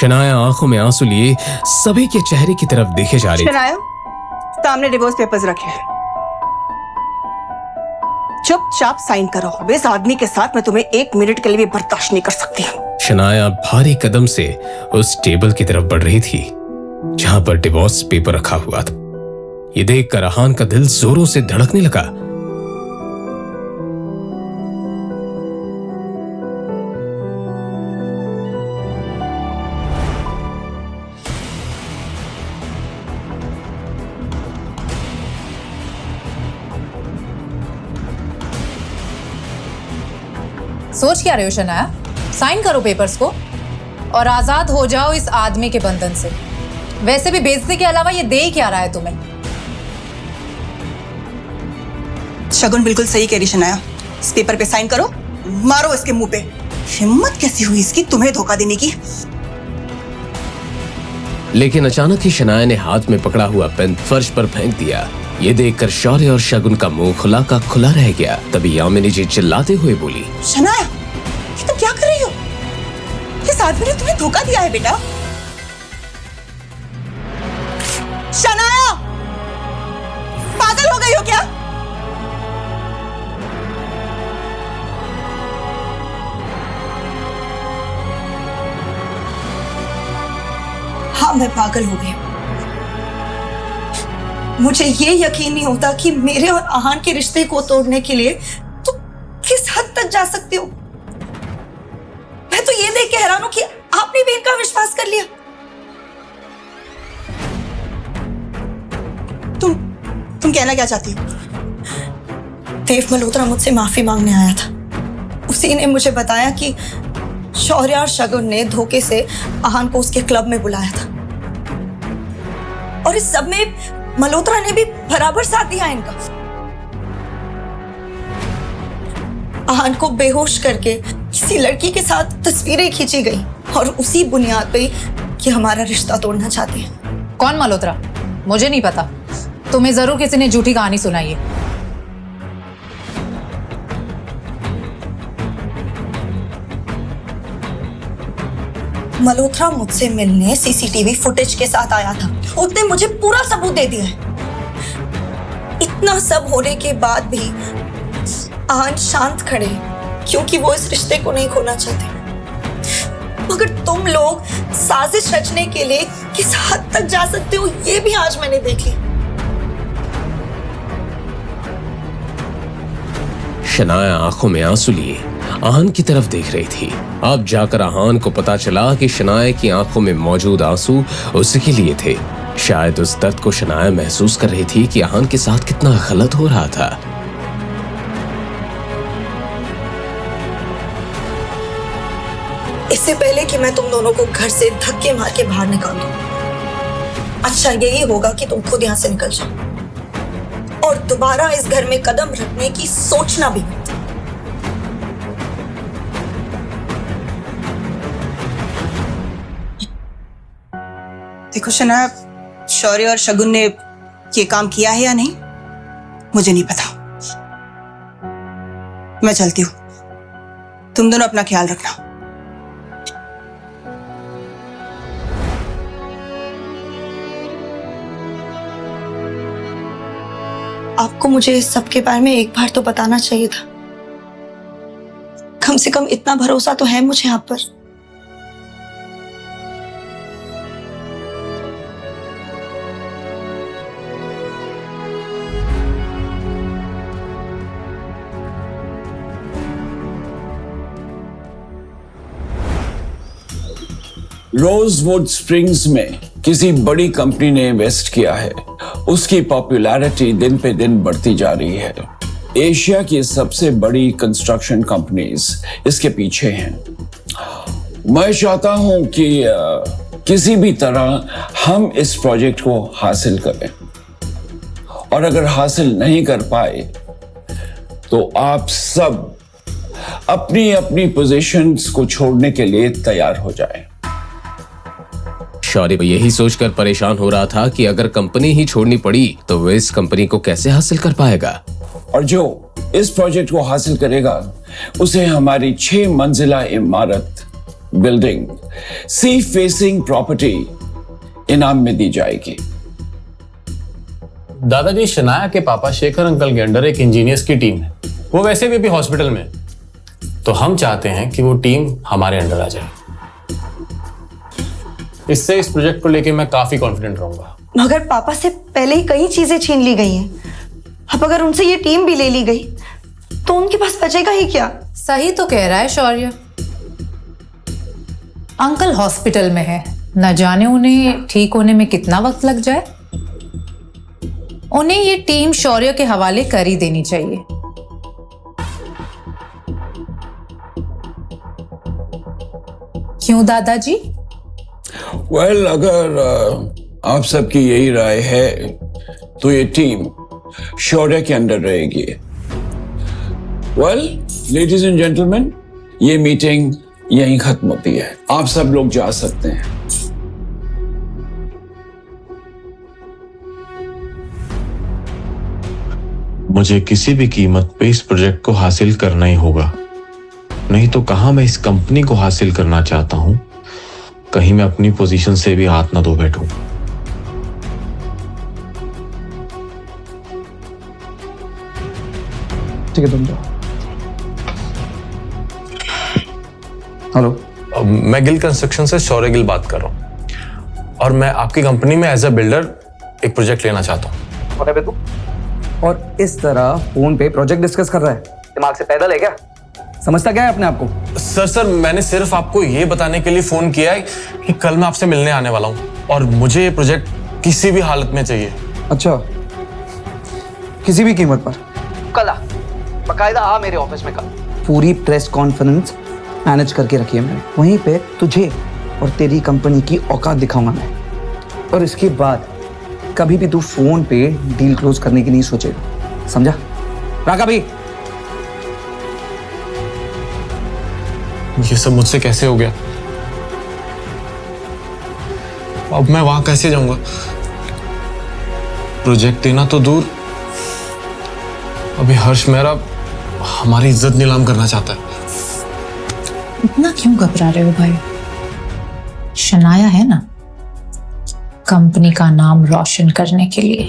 शनाया आंखों में आंसू लिए सभी के चेहरे की तरफ देखे जा रही। शनाया, सामने डिवोर्स पेपर्स रखे हैं, चुपचाप साइन करो। इस आदमी के साथ मैं तुम्हें 1 मिनट के लिए भी बर्दाश्त नहीं कर सकती। शनाया भारी कदम से उस टेबल की तरफ बढ़ रही थी जहां पर डिवोर्स पेपर रखा हुआ था। ये देखकर अहान का दिल जोरों से धड़कने लगा। सोच क्या रहे हो शनाया? साइन करो पेपर्स को और आजाद हो जाओ इस आदमी के बंधन से। वैसे भी बेइज्जती के अलावा ये दे ही क्या रहा है तुम्हें? शगुन बिल्कुल सही कह रही शनाया, इस पेपर पे साइन करो, मारो इसके मुंह पे। हिम्मत कैसी हुई इसकी तुम्हें धोखा देने की? लेकिन अचानक ही शनाया ने हाथ में पकड़ा हुआ पेन फर्श पर फेंक दिया। ये देखकर शौर्य और शगुन का मुंह खुला का खुला रह गया। तभी यामिनी जी चिल्लाते हुए बोली, शनाया, ये तुम क्या कर रही हो? इस आदमी ने तुम्हें धोखा दिया है बेटा। शनाया, पागल हो गई हो क्या? हाँ, मैं पागल हो गई। मुझे ये यकीन नहीं होता कि मेरे और आहान के रिश्ते को तोड़ने के लिए तुम किस हद तक जा सकते हो। मैं तो ये देख के हैरान हूं कि आपने भी इनका विश्वास कर लिया। तुम कहना क्या चाहती हो? देव मल्होत्रा मुझसे माफी मांगने आया था। उसी ने मुझे बताया कि शौर्य और शगुन ने धोखे से आहान को उसके क्लब में बुलाया था और इस सब में मल्होत्रा ने भी बराबर साथ दिया इनका। आहान को बेहोश करके किसी लड़की के साथ तस्वीरें खींची गई और उसी बुनियाद पे कि हमारा रिश्ता तोड़ना चाहते हैं। कौन मल्होत्रा? मुझे नहीं पता। तुम्हें जरूर किसी ने झूठी कहानी सुनाई है। मल्होत्रा मुझसे मिलने सीसीटीवी फुटेज के साथ आया था। उसने मुझे पूरा सबूत दे दिया है। इतना सब होने के बाद भी आहान शांत खड़े क्योंकि वो इस रिश्ते को नहीं खोना चाहते। मगर तुम लोग साजिश रचने के लिए किस हद तक जा सकते हो ये भी आज मैंने देख लिया। शनाया आंखों में आंसू लिए आहान की तरफ देख रही थी। अब जाकर आहान को पता चला कि शनाया की आंखों में मौजूद आंसू उसी के लिए थे। शायद उस दर्द को शनाया महसूस कर रही थी कि आहान के साथ कितना गलत हो रहा था। इससे पहले कि मैं तुम दोनों को घर से धक्के मार के बाहर निकाल दूं, अच्छा यही होगा कि तुम खुद यहां से निकल जाओ और दोबारा इस घर में कदम रखने की सोचना भी मत। देखो शनाया, शौर्य और शगुन ने ये काम किया है या नहीं मुझे नहीं पता। मैं चलती हूं, तुम दोनों अपना ख्याल रखना। आपको मुझे इस सब के बारे में एक बार तो बताना चाहिए था। कम से कम इतना भरोसा तो है मुझे आप पर। रोजवुड स्प्रिंग्स में किसी बड़ी कंपनी ने इन्वेस्ट किया है। उसकी पॉपुलैरिटी दिन पे दिन बढ़ती जा रही है। एशिया की सबसे बड़ी कंस्ट्रक्शन कंपनीज इसके पीछे हैं। मैं चाहता हूं कि किसी भी तरह हम इस प्रोजेक्ट को हासिल करें और अगर हासिल नहीं कर पाए तो आप सब अपनी अपनी पोजीशंस को छोड़ने के लिए तैयार हो जाएं। शौर्य यही सोचकर परेशान हो रहा था कि अगर कंपनी ही छोड़नी पड़ी तो वो इस कंपनी को कैसे हासिल कर पाएगा। और जो इस प्रोजेक्ट को हासिल करेगा उसे हमारी 6 मंजिला इमारत बिल्डिंग सी फेसिंग प्रॉपर्टी इनाम में दी जाएगी। दादाजी, शनाया के पापा शेखर अंकल के अंडर एक इंजीनियर्स की टीम है। वो वैसे भी अभी हॉस्पिटल में है। तो हम चाहते हैं कि वो टीम हमारे अंडर आ जाए। इससे इस प्रोजेक्ट को लेके मैं काफी कॉन्फिडेंट रहूंगा। मगर पापा से पहले ही कई चीजें छीन ली गई हैं। अब अगर उनसे ये टीम भी ले ली गई तो उनके पास बचेगा ही क्या? सही तो कह रहा है शौर्य। अंकल हॉस्पिटल में है, न जाने उन्हें ठीक होने में कितना वक्त लग जाए। उन्हें ये टीम शौर्य के हवाले कर ही देनी चाहिए। क्यों दादाजी? वेल, अगर आप सबकी यही राय है तो ये टीम शौर्य के अंडर रहेगी। वेल, लेडीज एंड जेंटलमैन, ये मीटिंग यहीं खत्म होती है। आप सब लोग जा सकते हैं। मुझे किसी भी कीमत पे इस प्रोजेक्ट को हासिल करना ही होगा, नहीं तो कहां मैं इस कंपनी को हासिल करना चाहता हूं, कहीं मैं अपनी पोजीशन से भी हाथ ना धो बैठूं। ठीक है, तुम जाओ। हेलो, मैं गिल कंस्ट्रक्शन से शौर्य गिल बात कर रहा हूँ और मैं आपकी कंपनी में एज अ बिल्डर एक प्रोजेक्ट लेना चाहता हूँ। कौन है बे तू? और इस तरह फोन पे प्रोजेक्ट डिस्कस कर रहा है? दिमाग से पैदल है क्या? समझता क्या है अपने आप को? सर, मैंने सिर्फ आपको ये बताने के लिए फोन किया है कि कल मैं आपसे मिलने आने वाला हूँ और मुझे ये प्रोजेक्ट किसी भी हालत में चाहिए। अच्छा, किसी भी कीमत पर? कल आ, बकायदा आ मेरे ऑफिस में कल। पूरी प्रेस कॉन्फ्रेंस मैनेज करके रखी है मैंने। वहीं पे तुझे और तेरी कंपनी की औकात दिखाऊंगा मैं। और इसके बाद कभी भी तू फोन पे डील क्लोज करने की नहीं सोचेगा, समझा? राका भी। ये सब मुझसे कैसे हो गया? अब मैं वहां कैसे जाऊंगा? प्रोजेक्ट देना तो दूर, अभी हर्ष मेहरा हमारी इज्जत नीलाम करना चाहता है। इतना क्यों घबरा रहे हो भाई? शनाया है ना, कंपनी का नाम रोशन करने के लिए।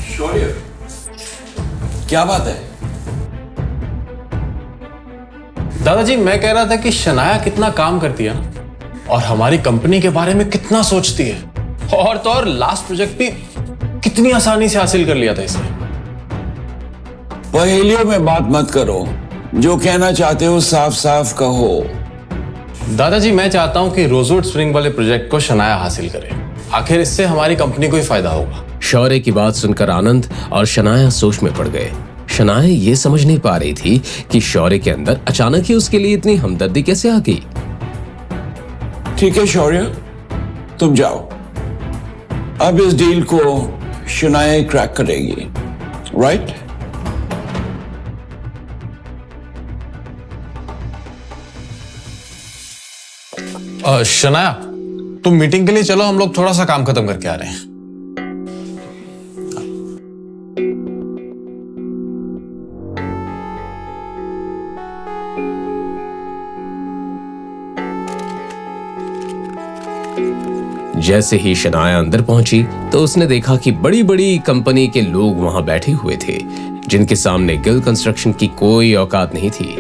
शौर्य, क्या बात है? दादाजी, मैं कह रहा था कि शनाया कितना काम करती है ना, और हमारी कंपनी के बारे में कितना सोचती है। और तो और लास्ट प्रोजेक्ट भी कितनी आसानी से हासिल कर लिया था इसने। पहेलियों में बात मत करो, जो कहना चाहते हो साफ साफ कहो। दादाजी, मैं चाहता हूं कि रोजवुड स्प्रिंग वाले प्रोजेक्ट को शनाया हासिल करे। आखिर इससे हमारी कंपनी को ही फायदा होगा। शौर्य की बात सुनकर आनंद और शनाया सोच में पड़ गए। शनाया ये समझ नहीं पा रही थी कि शौर्य के अंदर अचानक ही उसके लिए इतनी हमदर्दी कैसे आ गई। ठीक है शौर्य, तुम जाओ। अब इस डील को शनाया क्रैक करेगी, राइट? शनाया, तुम मीटिंग के लिए चलो, हम लोग थोड़ा सा काम खत्म करके आ रहे हैं। जैसे ही शनाया अंदर पहुंची तो उसने देखा कि बड़ी बड़ी कंपनी के लोग वहां बैठे हुए थे, जिनके सामने गिल कंस्ट्रक्शन की कोई औकात नहीं थी।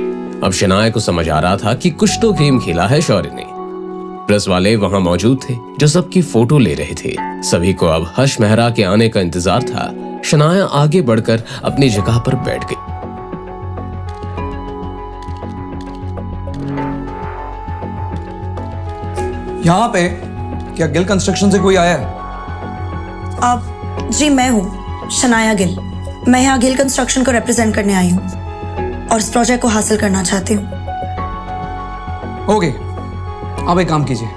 अब शनाया को समझ आ रहा था कि कुछ तो गेम खेला है शौर्य ने। प्रेस वाले वहां मौजूद थे जो सबकी फोटो ले रहे थे। सभी को अब हर्ष मेहरा के आने का इंतजार था। शनाया आगे बढ़कर अपनी जगह पर बैठ गई। यहाँ पे क्या गिल कंस्ट्रक्शन से कोई आया है? आप जी, मैं हूँ शनाया गिल। मैं यहाँ गिल कंस्ट्रक्शन को रिप्रेजेंट करने आई हूँ और इस प्रोजेक्ट को हासिल करना चाहती हूँ। ओके, आप एक काम कीजिए,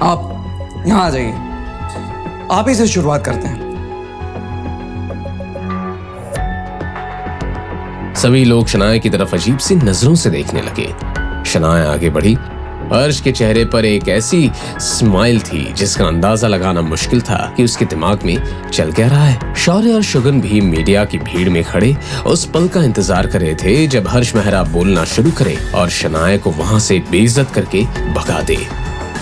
आप यहाँ आ जाइए। आप ही से शुरुआत करते हैं। सभी लोग शनाया की तरफ अजीब सी नजरों से देखने लगे। शनाया आगे बढ़ी हर्ष के चेहरे पर एक ऐसी स्माइल थी जिसका अंदाजा लगाना मुश्किल था कि उसके दिमाग में चल क्या रहा है। शौर्य और शुगन भी मीडिया की भीड़ में खड़े उस पल का इंतजार कर रहे थे जब हर्ष मेहरा बोलना शुरू करे और शनाया को वहां से बेइज्जत करके भगा दे।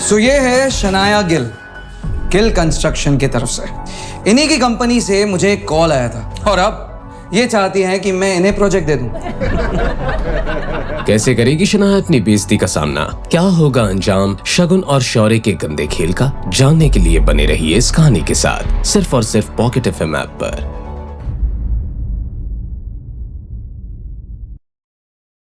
सो ये है शनाया गिल कंस्ट्रक्शन की तरफ से। इन्हीं की कंपनी से मुझे एक कॉल आया था और अब ये चाहती हैं कि मैं इन्हें प्रोजेक्ट दे दूं। कैसे करेगी शनाया अपनी बेइज्जती का सामना? क्या होगा अंजाम शगुन और शौर्य के गंदे खेल का? जानने के लिए बने रहिए इस कहानी के साथ सिर्फ और सिर्फ पॉकेट FM ऐप पर।